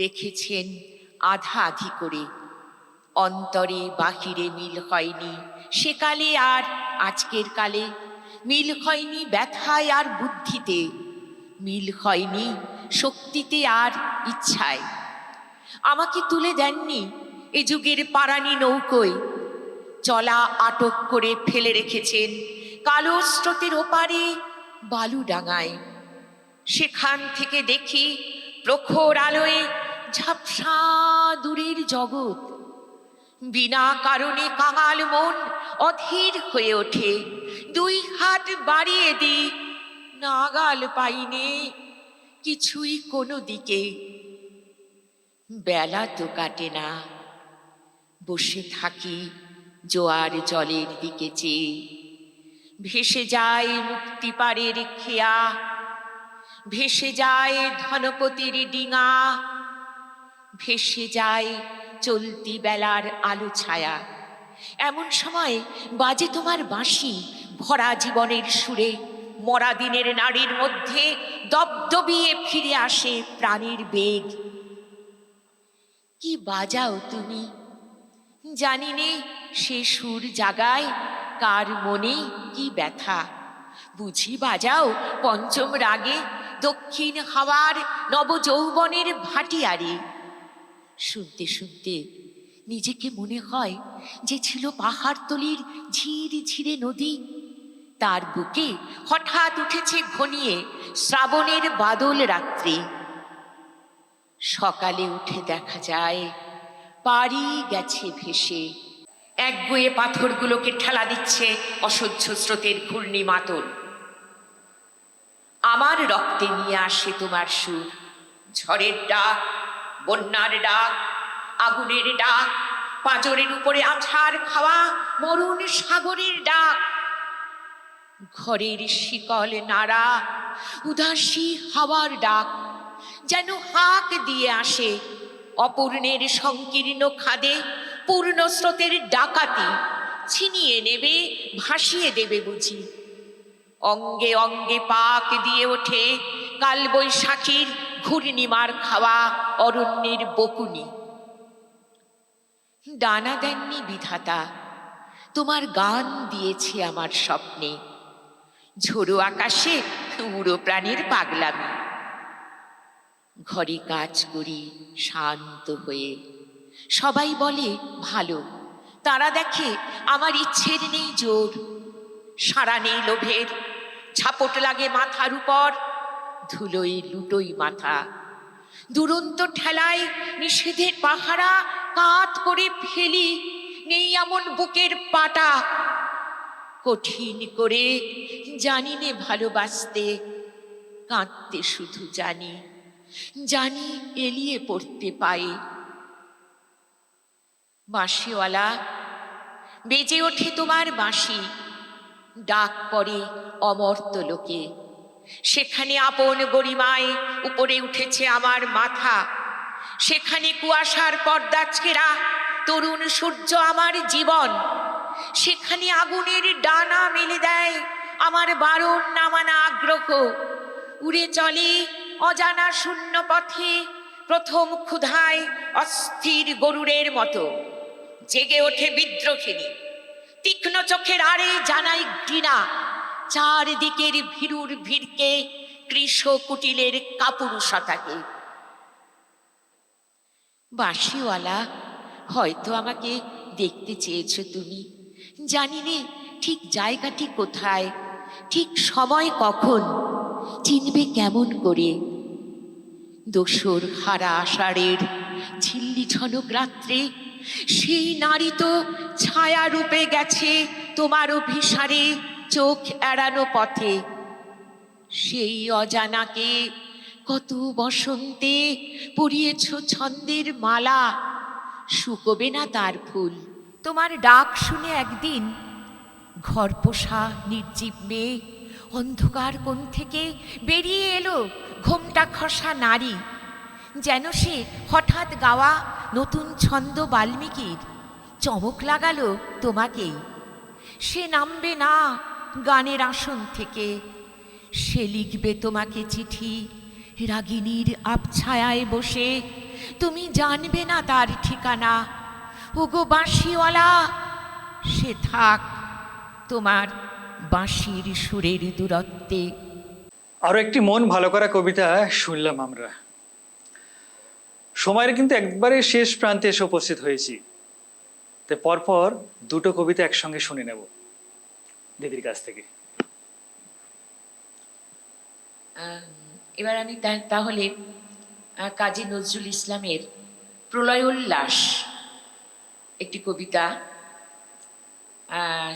রেখেছেন আধা আধি করে। অন্তরে বাহিরে মিল হয়নি সেকালে আর আজকের কালে, মিল হয়নি ব্যথায় আর বুদ্ধিতে, মিল হয়নি শক্তিতে আর ইচ্ছায়। আমাকে তুলে দেননি এ যুগের পারানি নৌকোয়, চলা আটক করে ফেলে রেখেছেন কালো স্রোতের ওপারে বালুডাঙায়। সেখান থেকে দেখি প্রখর আলোয় ঝাপসা দূরের জগৎ। বিনা কারণে কাঙাল মন অধীর হয়ে ওঠে, দুই হাত বাড়িয়ে দিই, নাগাল পাইনে কিছুই কোনো দিকে। বেলা তো কাটে না, বসে থাকি জোয়ার জলের দিকে চেয়ে। ভেসে যায় মুক্তিপাড়ের খেয়া, ভেসে যায় ধনপতির ডিঙা, ভেসে যায় চলতি বেলার আলো ছায়া। এমন সময় বাজে তোমার বাঁশি ভরা জীবনের সুরে, মরা দিনের নাড়ির মধ্যে দপদপিয়ে ফিরে আসে প্রাণের বেগ। কি বাজাও তুমি, জানি নে সে সুর জাগায় কার মনে কি ব্যথা। বুঝি বাজাও পঞ্চম রাগে দক্ষিণ হাওয়ার নবযৌবনের ভাটিয়ারি। শুনতে শুনতে নিজেকে মনে হয় যে ছিল পাহাড়তলির ঝির ঝিরে নদী, তার বুকে হঠাৎ উঠেছে ঘনিয়ে শ্রাবণের বাদল রাত্রি। সকালে উঠে দেখা যায় পাড়ি গেছে ভেসে, একগুঁয়ে পাথরগুলোকে ঠেলা দিচ্ছে অসহ্য স্রোতের ঘূর্ণি মাতল। আমার রক্তে নিয়ে আসে তোমার সুর, ঝড়ের ডাক, বন্যার ডাক, আগুনের ডাক, পাঁজরের উপরে আছাড় খাওয়া মরুণ সাগরের ডাক। ঘরের শিকল নাড়া উদাসী হাওয়ার ডাক, যেন হাঁক দিয়ে আসে অপূর্ণের সংকীর্ণ খাদে পূর্ণ স্রোতের ডাকাতি ছিনিয়ে নেবে, ভাসিয়ে দেবে বুঝি। অঙ্গে অঙ্গে পাক দিয়ে ওঠে কাল বৈশাখীর ঘূর্ণিমার খাওয়া অরণ্যের বকুনি। ডানা দেননি বিধাতা, তোমার গান দিয়েছে আমার স্বপ্নে, ঝোড়ো আকাশে উড়ো প্রাণীর পাগলামি। ঘরে কাজ করি শান্ত হয়ে, সবাই বলে ভালো, তারা দেখে আমার ইচ্ছের নেই জোর। সারা নেই লোভের, ঝাপট লাগে মাথার উপর, ধুলোই লুটোই মাথা। দুরন্ত ঠেলায় নিষেধের পাহারা কাত করে ফেলি, নেই এমন বুকের পাটা। কঠিন করে জানি নে ভালোবাসতে, কাঁদতে শুধু জানি, জানি এলিয়ে পড়তে পায়ে। বাঁশিওয়ালা, বেজে ওঠে তোমার বাঁশি, ডাক পড়ে অমর্ত্য লোকে। সেখানে আপন গরিমায় উপরে উঠেছে আমার মাথা, সেখানে কুয়াশার পর্দা ছেঁড়া তরুণ সূর্য আমার জীবন। সেখানে আগুনের ডানা মেলে দেয় আমার বারণ নামানা আগ্রহ। উড়ে চলে অজানা শূন্য পথে প্রথম ক্ষুধায় অস্থির গরুরের মতো। জেগে ওঠে বিদ্রোহিণী, তীক্ষ্ণ চোখের আড়ে জানাই ঘৃণা। চারদিকের ভীরুর ভিড়কে, কৃষ কুটিলের কাপুরুষতাকে। বাঁশিওয়ালা, হয়তো আমাকে দেখতে চেয়েছো তুমি, জানি নে ঠিক জায়গাটি কোথায়, ঠিক সময় কখন, চিনবে কেমন করে। দোসর হারা আষাঢ়ের ঝিল্লি ঝনক রাত্রে সেই নারী তো ছায়া রূপে গেছে তোমার অভিসারে চোখ এড়ানো পথে। সেই অজানাকে কত বসন্তে পরিয়েছ ছন্দের মালা, শুকোবে না তার ফুল। তোমার ডাক শুনে একদিন ঘরপোষা নির্জীব মেয়ে অন্ধকার কোণ থেকে বেরিয়ে এলো ঘোমটা খসা নারী, যেন সে হঠাৎ গাওয়া নতুন ছন্দ বাল্মীকির। চমক লাগালো তোমাকেই। সে নামবে না গানের আসন থেকে, সে লিখবে তোমাকে চিঠি রাগিনীর আবছায়ায় বসে। তুমি জানবে না তার ঠিকানা। ওগো বাঁশিওয়ালা, সে থাক তোমার বাঁশির সুরের দূরত্বে। আরো একটি মন ভালো করা কবিতা শুনলাম আমরা। সময়ের কিন্তু একবারে শেষ প্রান্তে এসে উপস্থিত হয়েছি, তাই পরপর দুটো কবিতা একসঙ্গে শুনে নেব দিদির কাছ থেকে। এবার আমি তাহলে কাজী নজরুল ইসলামের প্রলয় উল্লাস একটি কবিতা,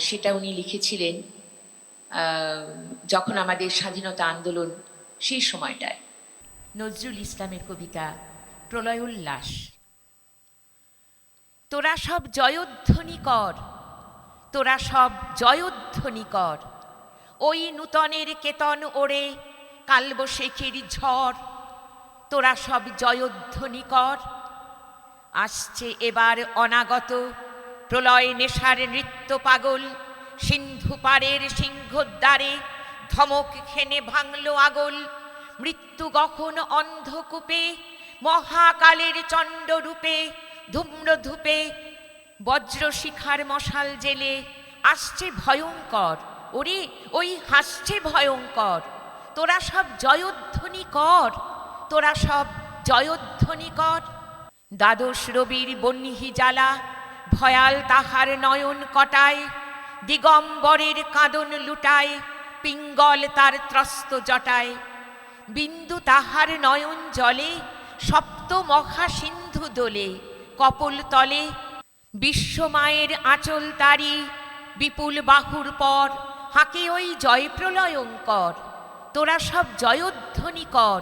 সেটা উনি লিখেছিলেন যখন আমাদের স্বাধীনতা আন্দোলন সেই সময়টায়। নজরুল ইসলামের কবিতা প্রলয় উল্লাস। তোরা সব জয়ধ্বনি কর, তোরা সব জয়ধ্বনি কর, ওই নূতনের কেতন ওড়ে কালবৈশাখীর ঝড়। তোরা সব জয়ধ্বনি কর, আসছে এবার অনাগত প্রলয় নেশার নৃত্য পাগল। সিন্ধু পাড়ের সিংহদ্বারে ধমক খেনে ভাঙল আগল। মৃত্যু গহন অন্ধকূপে মহাকালের চণ্ডরূপে ধূম্রধূপে বজ্রশিখার মশাল জেলে আসছে ভয়ঙ্কর। ওরে ওই হাসছে ভয়ঙ্কর। তোরা সব জয়ধ্বনি কর, তোরা সব জয়ধ্বনি কর। দ্বাদশ রবির বহ্নি জ্বালা ভয়াল তাহার নয়ন কটায়। দিগম্বরের কাঁদন লুটায় পিঙ্গল তার ত্রস্ত জটায়। বিন্দু তাহার নয়ন জলে সপ্ত মহা সিন্ধু দোলে। কপোল তলে বিশ্বমায়ের আঁচল তারি বিপুল বাহুর পর হাঁকে ওই জয় প্রলয়ঙ্কর। তোরা সব জয়ধ্বনি কর,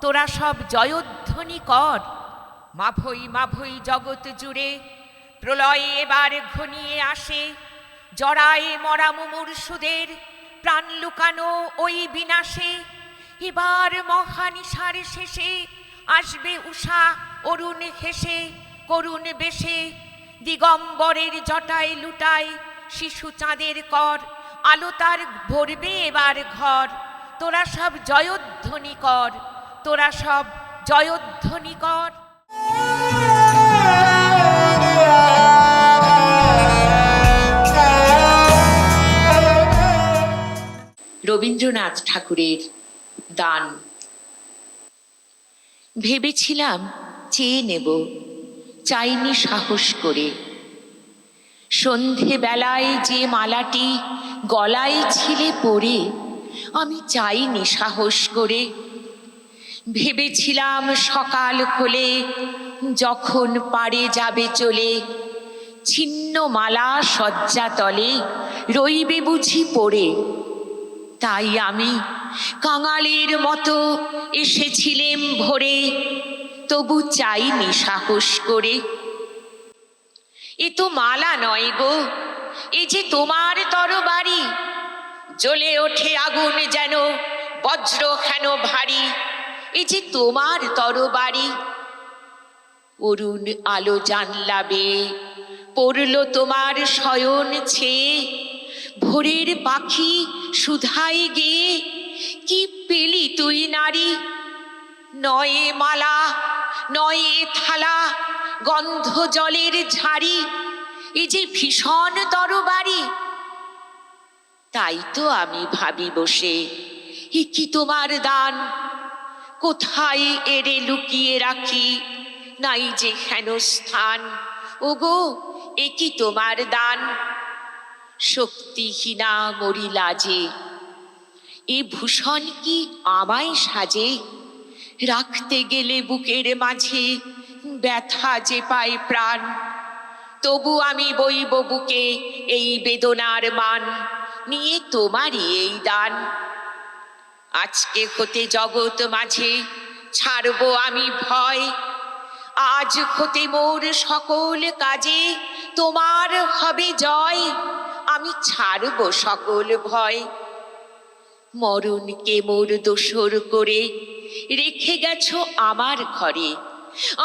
তোরা সব জয়ধ্বনি কর। মাভৈ মাভৈ জগৎ জুড়ে প্রলয়ে এবার ঘনিয়ে আসে। জড়ায় মরা মুমূর্ষুদের প্রাণ লুকানো ওই বিনাশে। এবার মহানিশার শেষে আসবে উষা অরুণ হেসে করুণ বেশে। দিগম্বরের জটায় লুটায় শিশু চাঁদের কর। আলো তার ভরবে এবার ঘর। তোরা সব জয়ধ্বনি কর, তোরা সব জয়ধ্বনি কর। রবীন্দ্রনাথ ঠাকুরের দান। ভেবেছিলাম চেয়ে নেব, চাইনি সাহস করে। সন্ধেবেলায় যে মালাটি গলায় ছিলে পরে আমি চাইনি সাহস করে। ভেবেছিলাম সকাল হলে যখন পারে যাবে চলে ছিন্ন মালা শয্যা তলে রইবে বুঝি পড়ে। তাই আমি কাঙালের মতো এসেছিলেম ভোরে, তবু চাইনি সাহস করে। এ তো মালা নয় গো, এ যে তোমার তরবারি, জ্বলে ওঠে আগুন যেন বজ্র হেন ভারী, এ যে তোমার তরবারি। অরুণ আলো জানলা বেয়ে পড়ল তোমার শয়ন ছেয়ে, ভোরের পাখি সুধাই গেয়ে কি পেলি তুই নারী। নয়ে মালা নয়ে থালা, গন্ধ জলের ঝাড়ি, এ যে ভীষণ তরবারি। তাই তো আমি ভাবি বসে, এ কি তোমার দান, কোথায় এরে লুকিয়ে রাখি, নাই যে হেন স্থান। ওগো এ কি তোমার দান, শক্তিহীনা মরি লাজে, এ ভূষণ কি আমায় সাজে। রাখতে গেলে বুকের মাঝে ব্যথা যে পায় প্রাণ, তবু আমি বইব বুকে এই বেদনার মান, নিয়ে তোমারই এই দান। আজকে হতে জগৎ মাঝে ছাড়বো আমি ভয়, আজ হতে মোর সকল কাজে তোমার হবে জয়। আমি ছাড়বো সকল ভয়। মরণকে মোর দোসর করে রেখে গেছো আমার ঘরে,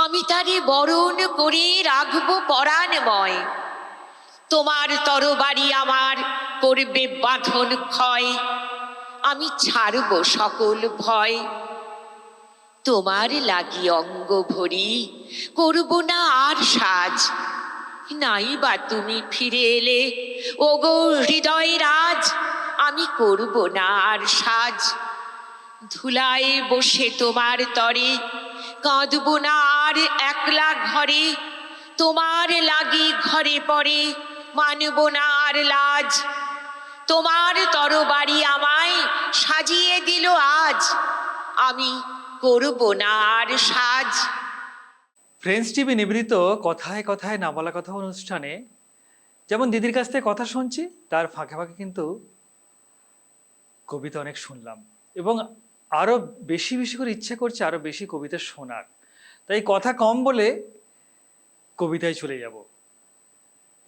আমি তারে বরণ করে রাখবো পরাণময়। তোমার তরবারি আমার করবে বাঁধন ক্ষয়, আমি ছাড়বো সকল ভয়। তোমার লাগি অঙ্গ ভরি করব না আর সাজ, নাই বা তুমি ফিরে এলে ওগো হৃদয় রাজ, আমি করব না আর সাজ। ধুলায় বসে তোমার তরে কাঁদব না আর একলা ঘরে, তোমার লাগি ঘরে পড়ে মানব না আর লাজ। তোমার তরবারি আমায় সাজিয়ে দিল আজ, আমি করব না আর সাজ। ফ্রেন্ডস টিভি নিবেদিত কথায় কথায় না বলা কথা অনুষ্ঠানে যেমন দিদির কাছ থেকে কথা শুনছি, তার ফাঁকে ফাঁকে কিন্তু কবিতা অনেক শুনলাম এবং আরও বেশি বেশি করে ইচ্ছে করছে আরও বেশি কবিতা শোনার। তাই কথা কম বলে কবিতায় চলে যাব।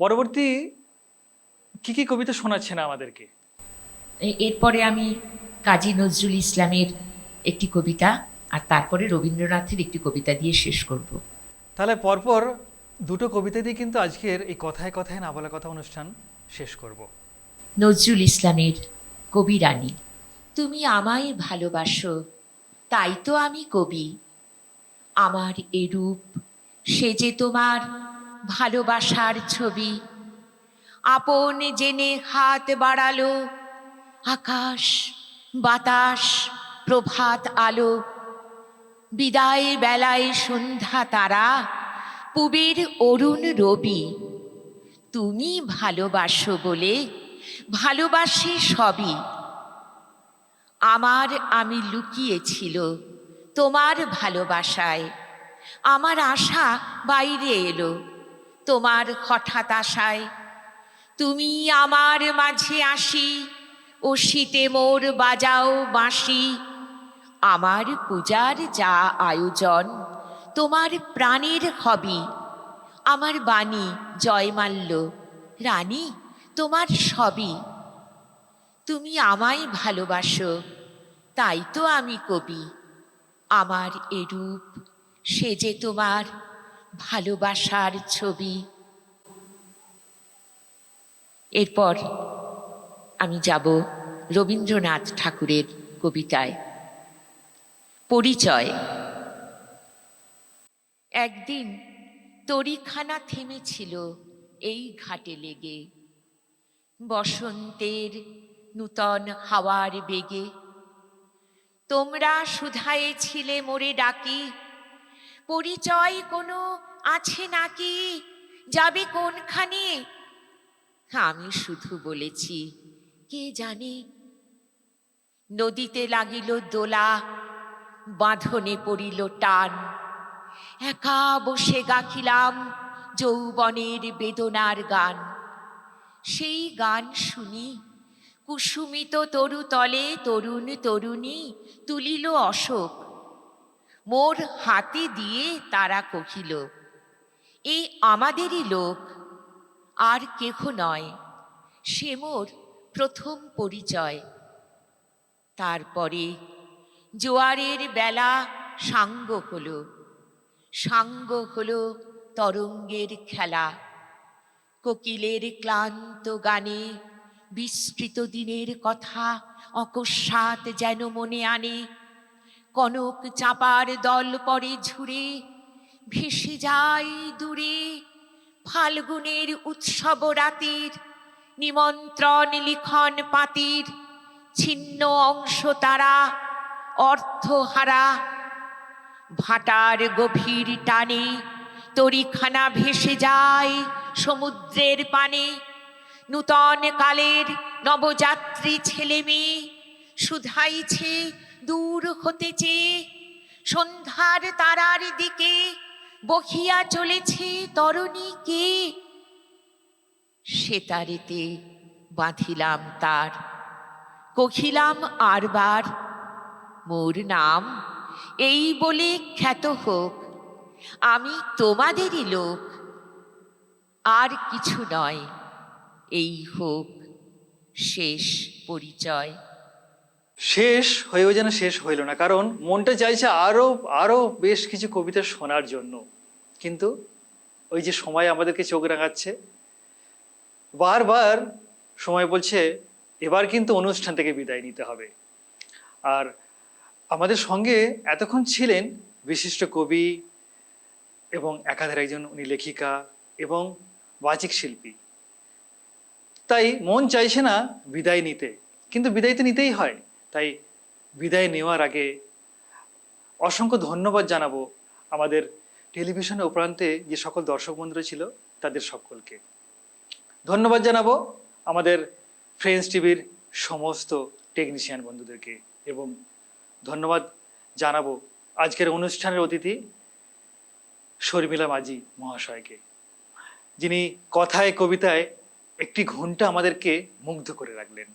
পরবর্তী কি কি কবিতা শোনাচ্ছেন আমাদেরকে? এরপরে আমি কাজী নজরুল ইসলামের একটি কবিতা আর তারপরে রবীন্দ্রনাথের একটি কবিতা দিয়ে শেষ করব। তাহলে পরপর দুটো কবিতা দিয়ে কিন্তু আজকের এই কথায় কথায় না বলা কথা অনুষ্ঠান শেষ করব। নজরুল ইসলামের কবি রানী। তুমি আমায় ভালোবাসো, তাই তো আমি কবি। আমার এরূপ সে যে তোমার ভালোবাসার ছবি। আপন জেনে হাত বাড়ালো, আকাশ বাতাস প্রভাত আলো। বিদায় বেলায় সন্ধ্যা তারা, পুবের অরুণ রবি। তুমি ভালোবাসো বলে ভালোবাসি সবই। আমার আমি লুকিয়েছিল তোমার ভালোবাসায়, আমার আশা বাইরে এলো তোমার হঠাৎ আশায়। তুমি আমার মাঝে আসি, ও শীতে মোর বাজাও বাঁশি। আমার পূজার যা আয়োজন তোমার প্রাণের হবি। আমার বাণী জয়মাল্য রানী তোমার সবই। তুমি আমায় ভালোবাসো, তাই তো আমি কবি। আমার এরূপ সে যে তোমার ভালোবাসার ছবি। এরপর আমি যাব রবীন্দ্রনাথ ঠাকুরের কবিতায়। পরিচয়। একদিন তরিখানা থেমেছিল এই ঘাটে লেগে, বসন্তের নূতন হাওয়ার বেগে। তোমরা শুধায়েছিলে মোরে ডাকি, পরিচয় কোনো আছে নাকি, যাবে কোনখানে? আমি শুধু বলেছি কে জানে। নদীতে লাগিল দোলা, বাঁধনে পড়িল টান। একা বসে গাখিলাম যৌবনের বেদনার গান। সেই গান শুনি কুসুমিত তরু তলে তরুণ তরুণী তুলিল অশোক, মোর হাতে দিয়ে তারা কহিল, এই আমাদেরই লোক, আর কেহ নয়, সে মোর প্রথম পরিচয়। তারপরে জোয়ারের বেলা সাঙ্গ হলো, সাঙ্গ হলো তরঙ্গের খেলা, কোকিলের ক্লান্ত গানে বিস্তৃত দিনের কথা অকস্মাৎ যেন মনে আনে। কনক চাপার দল পরে ঝুরে ভেসে যায় দূরে, ফাল্গুনের উৎসব রাতের নিমন্ত্রণ লিখন পাতির, ছিন্ন অংশ তারা অর্থহারা। ভাটার গভীর টানে তরিখানা ভেসে যায় সমুদ্রের পানে, নূতন কালের নবযাত্রী ছেলে মেয়ে শুধাইছে দূর হতে চেয়ে, সন্ধ্যার তারার দিকে বহিয়া চলেছে তরুণী কে। সেতারেতে বাঁধিলাম তার, কহিলাম আরবার, মোর নাম এই বলে খ্যাত হোক, আমি তোমাদেরই লোক, আর কিছু নয়, এই হোক শেষ পরিচয়। শেষ হয়েও যেন শেষ হইল না, কারণ মনটা চাইছে আরো আরো বেশ কিছু কবিতা শোনার জন্য, কিন্তু ওই যে সময় আমাদেরকে চোখ রাঙাচ্ছে, বারবার সময় বলছে এবার কিন্তু অনুষ্ঠান থেকে বিদায় নিতে হবে। আর আমাদের সঙ্গে এতক্ষণ ছিলেন বিশিষ্ট কবি এবং একাধারে একজন উনি লেখিকা এবং বাচিক শিল্পী। তাই মন চাইছে না বিদায় নিতে, কিন্তু বিদায় তো নিতেই হয়। তাই বিদায় নেওয়ার আগে অসংখ্য ধন্যবাদ জানাবো আমাদের টেলিভিশনের উপরান্তে যে সকল দর্শক বন্ধুরা ছিল তাদের সকলকে। ধন্যবাদ জানাবো আমাদের ফ্রেন্ডস টিভির সমস্ত টেকনিশিয়ান বন্ধুদেরকে, এবং ধন্যবাদ জানাবো আজকের অনুষ্ঠানের অতিথি শর্মিলা মাঝি মহাশয়কে, যিনি কথায় কবিতায় একটি ঘন্টা আমাদেরকে মুগ্ধ করে রাখলেন।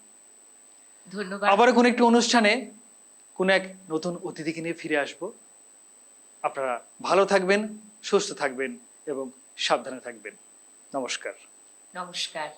ধন্যবাদ। আবার কোন একটি অনুষ্ঠানে কোন এক নতুন অতিথিকে নিয়ে ফিরে আসব। আপনারা ভালো থাকবেন, সুস্থ থাকবেন এবং সাবধানে থাকবেন। নমস্কার। নমস্কার।